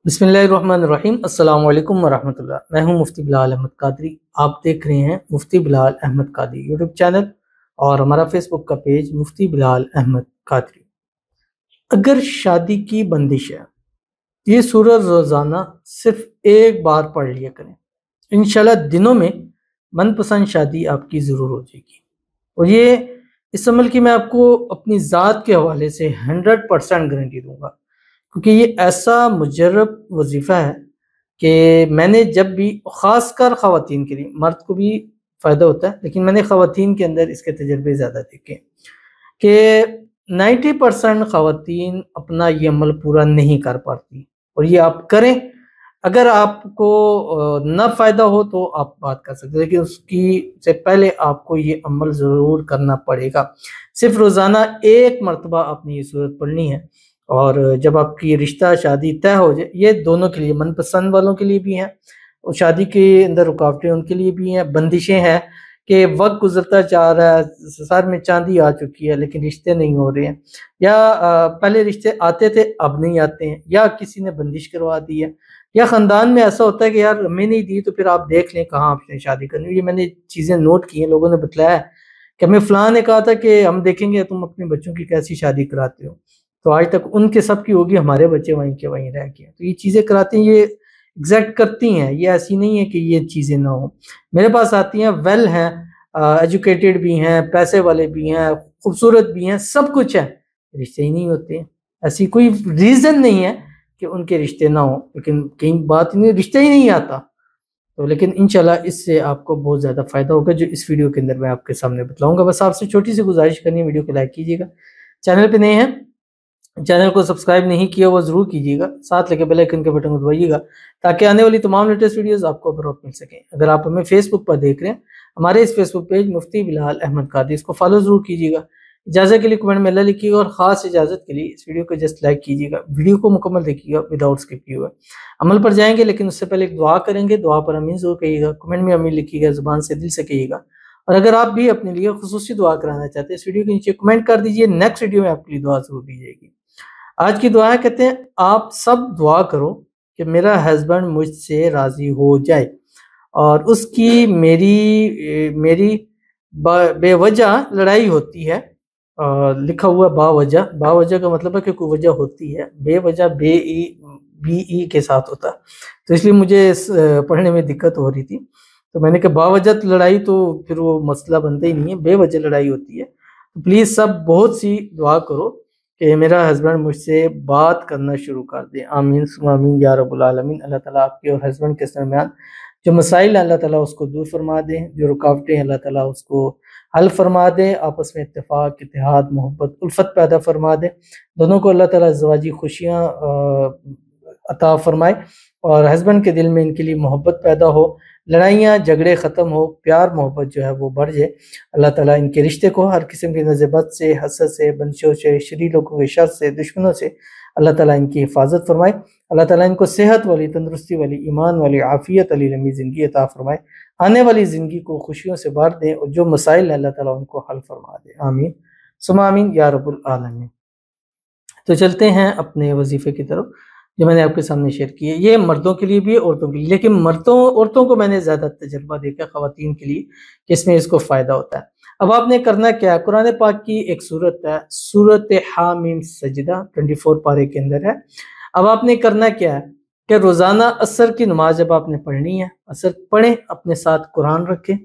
بسم اللہ الرحمن الرحیم۔ السلام علیکم ورحمۃ اللہ۔ میں ہوں مفتی بلال احمد قادری۔ آپ دیکھ رہے ہیں مفتی بلال احمد قادری یوٹیوب چینل اور ہمارا فیس بک کا پیج مفتی بلال احمد قادری۔ اگر شادی کی بندش ہے، یہ سورہ روزانہ صرف ایک بار پڑھ لیا کریں، انشاءاللہ دنوں میں من پسند شادی آپ کی ضرور ہو جائے گی۔ اور یہ اس عمل کی میں آپ کو اپنی ذات کے حوالے سے 100% گارنٹی دوں گا، کیونکہ یہ ایسا مجرب وظیفہ ہے کہ میں نے جب بھی، خاص کر خواتین کے لیے، مرد کو بھی فائدہ ہوتا ہے لیکن میں نے خواتین کے اندر اس کے تجربے زیادہ دیکھے کہ 90% خواتین اپنا یہ عمل پورا نہیں کر پاتی، اور یہ آپ کریں۔ اگر آپ کو نہ فائدہ ہو تو آپ بات کر سکتے ہیں، لیکن اس کی سے پہلے آپ کو یہ عمل ضرور کرنا پڑے گا۔ صرف روزانہ ایک مرتبہ آپ نے یہ صورت پڑھنی ہے، اور جب آپ کی رشتہ شادی طے ہو جائے، یہ دونوں کے لیے، من پسند والوں کے لیے بھی ہیں اور شادی کے اندر رکاوٹیں ان کے لیے بھی ہیں، بندشیں ہیں کہ وقت گزرتا جا رہا ہے، سر میں چاندی آ چکی ہے لیکن رشتے نہیں ہو رہے ہیں، یا پہلے رشتے آتے تھے اب نہیں آتے ہیں، یا کسی نے بندش کروا دی ہے، یا خاندان میں ایسا ہوتا ہے کہ یار ہمیں نہیں دی تو پھر آپ دیکھ لیں کہاں آپ نے شادی کرنی۔ یہ میں نے چیزیں نوٹ کی ہیں، لوگوں نے بتلایا ہے کہ ہمیں فلاں نے کہا تھا کہ ہم دیکھیں گے تم اپنے بچوں کی کیسی شادی کراتے ہو، تو آج تک ان کے سب کی ہوگی، ہمارے بچے وہیں کے وہیں رہ گئے۔ تو یہ چیزیں کراتی ہیں، یہ ایگزیکٹ کرتی ہیں، یہ ایسی نہیں ہے کہ یہ چیزیں نہ ہوں۔ میرے پاس آتی ہیں، ویل ہیں، ایجوکیٹڈ بھی ہیں، پیسے والے بھی ہیں، خوبصورت بھی ہیں، سب کچھ ہے، رشتے ہی نہیں ہوتے ہیں۔ ایسی کوئی ریزن نہیں ہے کہ ان کے رشتے نہ ہوں، لیکن کئی بات نہیں، رشتے ہی نہیں آتا۔ تو لیکن انشاءاللہ اس سے آپ کو بہت زیادہ فائدہ ہوگا، جو اس ویڈیو کے اندر میں آپ کے سامنے بتلاؤں گا۔ بس آپ سے چھوٹی سی گزارش کرنی ہے، ویڈیو کو لائک کیجیے گا، چینل پہ نئے ہیں چینل کو سبسکرائب نہیں کیا وہ ضرور کیجیے گا، ساتھ لگے بیل آئیکن کے بٹن کو دبائیے گا تاکہ آنے والی تمام لیٹسٹ ویڈیوز آپ کو بر وقت مل سکیں۔ اگر آپ ہمیں فیس بک پر دیکھ رہے ہیں، ہمارے اس فیس بک پیج مفتی بلال احمد قادری، اس کو فالو ضرور کیجیے گا۔ اجازت کے لیے کمنٹ میں اللہ لکھیے گا، اور خاص اجازت کے لیے اس ویڈیو کو جسٹ لائک کیجیے گا، ویڈیو کو مکمل دیکھیے گا وداؤٹ اسکپ کیے ہوئے۔ عمل پر جائیں گے لیکن اس سے پہلے ایک دعا کریں گے، دعا پر امین ضرور کہیے گا، کمنٹ میں امین لکھیے گا، زبان سے دل سے کہیے گا۔ اور اگر آپ بھی اپنے لیے خصوصی دعا کرانا چاہتے ہیں، اس ویڈیو کے نیچے کمنٹ کر دیجئے، نیکسٹ ویڈیو میں آپ کے لیے دعا ضرور دی جائے گی۔ آج کی دعا کہتے ہیں، آپ سب دعا کرو کہ میرا ہسبینڈ مجھ سے راضی ہو جائے، اور اس کی میری بے وجہ لڑائی ہوتی ہے۔ لکھا ہوا با وجہ کا مطلب ہے کہ کوئی وجہ ہوتی ہے، بے وجہ بی ای کے ساتھ ہوتا ہے، تو اس لیے مجھے پڑھنے میں دقت ہو رہی تھی، تو میں نے کہا با وجہ لڑائی تو پھر وہ مسئلہ بنتا ہی نہیں ہے، بے وجہ لڑائی ہوتی ہے۔ تو پلیز سب بہت سی دعا کرو کہ میرا ہسبینڈ مجھ سے بات کرنا شروع کر دے۔ آمین ثم آمین یا رب العالمین۔ اللہ تعالیٰ آپ کے اور ہسبینڈ کے درمیان جو مسائل ہیں اللہ تعالیٰ اس کو دور فرما دے، جو رکاوٹیں ہیں اللہ تعالیٰ اس کو حل فرما دے، آپس میں اتفاق، اتحاد، محبت، الفت پیدا فرما دے، دونوں کو اللہ تعالیٰ ازدواجی خوشیاں عطا فرمائے، اور ہسبینڈ کے دل میں ان کے لیے محبت پیدا ہو، لڑائیاں جھگڑے ختم ہو، پیار محبت جو ہے وہ بڑھ جائے۔ اللہ تعالیٰ ان کے رشتے کو ہر قسم کی نظر بد سے، حسد سے، بندشوں سے، شریر لوگوں کے شر سے، دشمنوں سے اللہ تعالیٰ ان کی حفاظت فرمائے۔ اللہ تعالیٰ ان کو صحت والی، تندرستی والی، ایمان والی، عافیت علی لمبی زندگی عطا فرمائے، آنے والی زندگی کو خوشیوں سے بھر دیں، اور جو مسائل ہیں اللہ تعالیٰ ان کو حل فرما دے۔ آمین ثم آمین یا رب العالمین۔ تو چلتے ہیں اپنے وظیفے کی طرف جو میں نے آپ کے سامنے شیئر کی ہے۔ یہ مردوں کے لیے بھی ہے، عورتوں کے لیے، لیکن عورتوں کو میں نے زیادہ تجربہ دیکھا خواتین کے لیے کہ اس میں اس کو فائدہ ہوتا ہے۔ اب آپ نے کرنا کیا ہے، قرآن پاک کی ایک سورت ہے، سورت حامیم سجدہ 24 پارے کے اندر ہے۔ اب آپ نے کرنا کیا ہے کہ روزانہ عصر کی نماز جب آپ نے پڑھنی ہے، عصر پڑھیں، اپنے ساتھ قرآن رکھیں،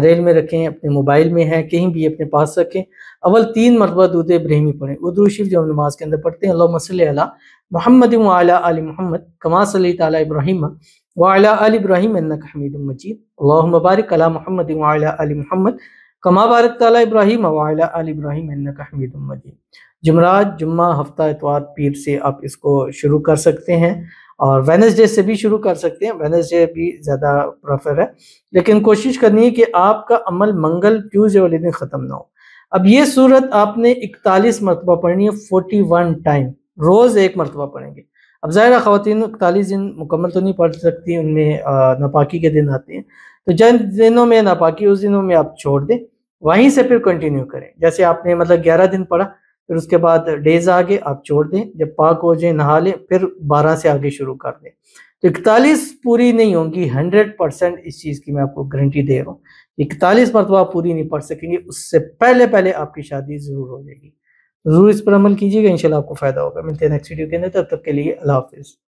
ریل میں رکھیں، اپنے موبائل میں ہے، کہیں بھی اپنے پاس رکھیں، اول 3 مرتبہ درود ابراہیمی پڑھیں۔ وہ درود شریف جو ہم نماز کے اندر پڑھتے ہیں، اللہم صلی علی محمد وعلی آل محمد کما صلیت علی ابراہیم وعلی آل ابراہیم انک حمید مجید، اللہم بارک علی محمد وعلی آل محمد کما بارکت علی ابراہیم وعلی آل ابراہیم انک حمید مجید۔ جمعرات، جمعہ، ہفتہ، اتوار، پیر سے آپ اس کو شروع کر سکتے ہیں، اور وینسڈے سے بھی شروع کر سکتے ہیں، وینسڈے بھی زیادہ پریفر ہے، لیکن کوشش کرنی ہے کہ آپ کا عمل منگل ٹیوزڈے والے دن ختم نہ ہو۔ اب یہ صورت آپ نے 41 مرتبہ پڑھنی ہے، 41 ٹائم، روز 1 مرتبہ پڑھیں گے۔ اب ظاہر ہے خواتین 41 دن مکمل تو نہیں پڑھ سکتی، ان میں ناپاکی کے دن آتے ہیں، تو جن دنوں میں ناپاکی اس دنوں میں آپ چھوڑ دیں، وہیں سے پھر کنٹینیو کریں۔ جیسے آپ نے 11 دن پڑھا پھر اس کے بعد ڈیز آگے آپ چھوڑ دیں، جب پاک ہو جائیں نہا لیں، پھر 12 سے آگے شروع کر دیں۔ تو 41 پوری نہیں ہوں گی، 100% اس چیز کی میں آپ کو گارنٹی دے رہا ہوں، 41 مرتبہ پوری نہیں پڑھ سکیں گے، اس سے پہلے پہلے آپ کی شادی ضرور ہو جائے گی۔ ضرور اس پر عمل کیجیے گا، انشاءاللہ آپ کو فائدہ ہوگا۔ ملتے ہیں نیکسٹ ویڈیو کے اندر، تب تک کے لیے اللہ حافظ۔